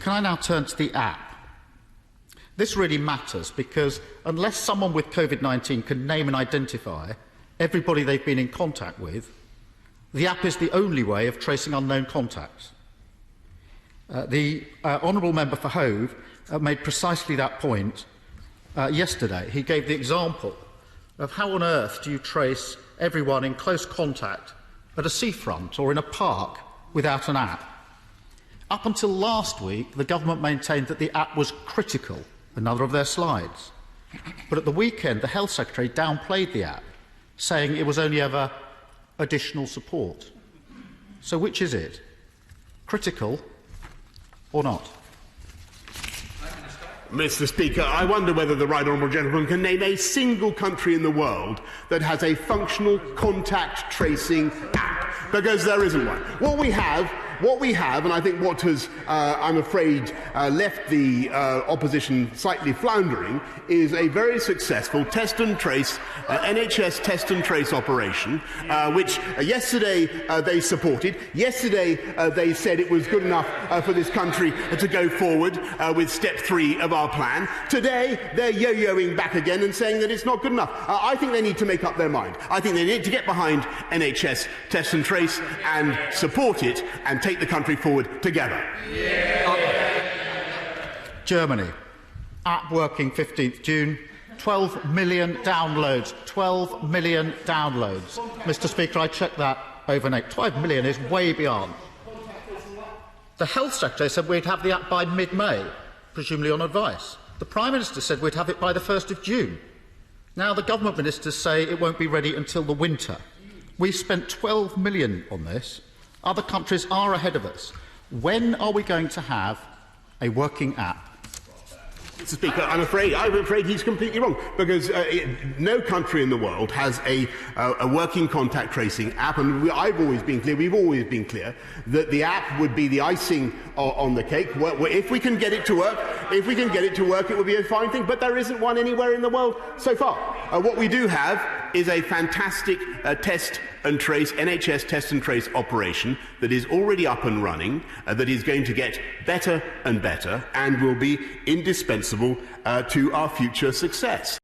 can I now turn to the app? This really matters because unless someone with COVID-19 can name and identify everybody they've been in contact with, the app is the only way of tracing unknown contacts. The Honourable Member for Hove made precisely that point yesterday. He gave the example of how on earth do you trace everyone in close contact at a seafront or in a park without an app. Up until last week, the government maintained that the app was critical, another of their slides. But at the weekend, the Health Secretary downplayed the app, saying it was only ever additional support. So which is it? Critical or not? Mr. Speaker, I wonder whether the right honourable gentleman can name a single country in the world that has a functional contact tracing app, because there isn't one. What we have, and I think what has, I'm afraid, left the opposition slightly floundering, is a very successful test and trace, NHS test and trace operation, which yesterday they supported. Yesterday they said it was good enough for this country to go forward with step 3 of our plan. Today they're yo-yoing back again and saying that it's not good enough. I think they need to make up their mind. I think they need to get behind NHS test and trace and support it and take the country forward together. Germany. App working 15th June. 12 million downloads. 12 million downloads. Mr. Speaker, I checked that overnight. 12 million is way beyond. The Health Secretary said we'd have the app by mid-May, presumably on advice. The Prime Minister said we'd have it by the 1st of June. Now the government ministers say it won't be ready until the winter. We've spent 12 million on this. Other countries are ahead of us. When are we going to have a working app? Mr. Speaker, I'm afraid he's completely wrong, because no country in the world has a working contact tracing app, and we've always been clear that the app would be the icing on the cake. If we can get it to work, it would be a fine thing, but there isn't one anywhere in the world so far. What we do have is a fantastic test and trace, NHS test and trace operation that is already up and running, that is going to get better and better, and will be indispensable to our future success.